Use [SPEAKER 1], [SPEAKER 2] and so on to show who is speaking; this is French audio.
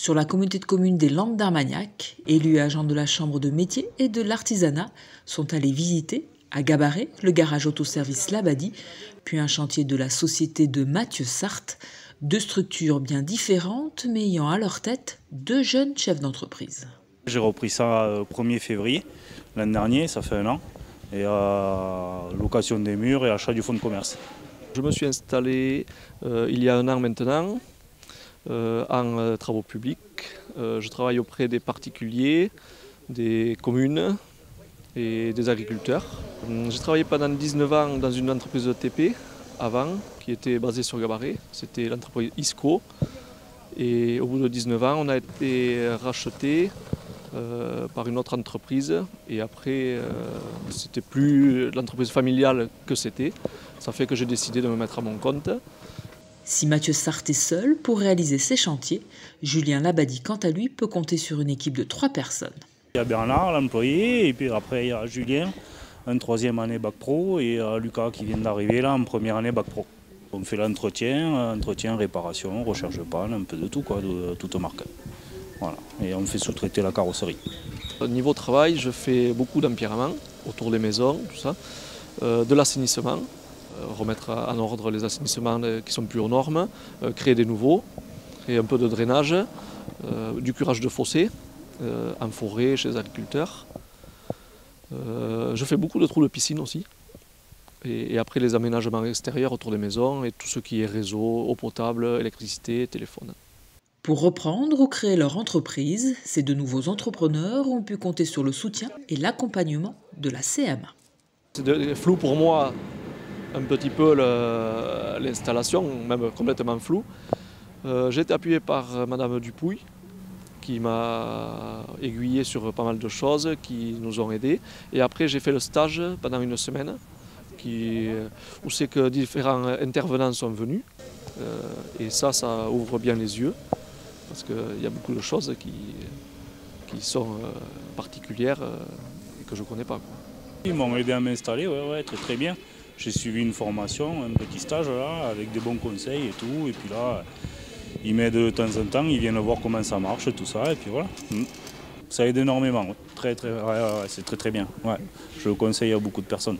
[SPEAKER 1] Sur la communauté de communes des Landes d'Armagnac, élus et agents de la Chambre de métier et de l'artisanat sont allés visiter, à Gabarret, le garage autoservice Labadie, puis un chantier de la société de Mathieu Sarthe, deux structures bien différentes mais ayant à leur tête deux jeunes chefs d'entreprise.
[SPEAKER 2] J'ai repris ça le 1er février, l'an dernier, ça fait un an, et location des murs et achat du fonds de commerce.
[SPEAKER 3] Je me suis installé il y a un an maintenant en travaux publics. Je travaille auprès des particuliers, des communes et des agriculteurs. J'ai travaillé pendant 19 ans dans une entreprise de TP avant, qui était basée sur Gabarret. C'était l'entreprise ISCO. Et au bout de 19 ans, on a été racheté par une autre entreprise. Et après, c'était plus l'entreprise familiale que c'était. Ça fait que j'ai décidé de me mettre à mon compte.
[SPEAKER 1] Si Mathieu Sarthe est seul pour réaliser ses chantiers, Julien Labadie, quant à lui, peut compter sur une équipe de 3 personnes.
[SPEAKER 2] Il y a Bernard, l'employé, et puis après il y a Julien, en 3e année bac pro, et Lucas qui vient d'arriver là en 1re année bac pro. On fait l'entretien, réparation, recherche de panne, un peu de tout, quoi, de toute marque. Voilà. Et on fait sous-traiter la carrosserie.
[SPEAKER 3] Au niveau travail, je fais beaucoup d'empierrement autour des maisons, tout ça, de l'assainissement, remettre en ordre les assainissements qui sont plus aux normes, créer des nouveaux, créer un peu de drainage, du curage de fossés en forêt, chez les agriculteurs. Je fais beaucoup de trous de piscine aussi. Et après les aménagements extérieurs autour des maisons et tout ce qui est réseau, eau potable, électricité, téléphone.
[SPEAKER 1] Pour reprendre ou créer leur entreprise, ces deux nouveaux entrepreneurs ont pu compter sur le soutien et l'accompagnement de la CMA.
[SPEAKER 3] C'est flou pour moi, un petit peu l'installation, même complètement flou. J'ai été appuyé par Madame Dupouille, qui m'a aiguillé sur pas mal de choses, qui nous ont aidés. Et après, j'ai fait le stage pendant une semaine, où c'est que différents intervenants sont venus. Et ça ouvre bien les yeux, parce qu'il y a beaucoup de choses qui sont particulières et que je ne connais pas, quoi.
[SPEAKER 2] Ils m'ont aidé à m'installer, ouais, très très bien. J'ai suivi une formation, un petit stage là, avec des bons conseils et tout. Et puis là, ils m'aident de temps en temps, ils viennent voir comment ça marche, tout ça. Et puis voilà. Ça aide énormément. C'est très très bien. Ouais. Je le conseille à beaucoup de personnes.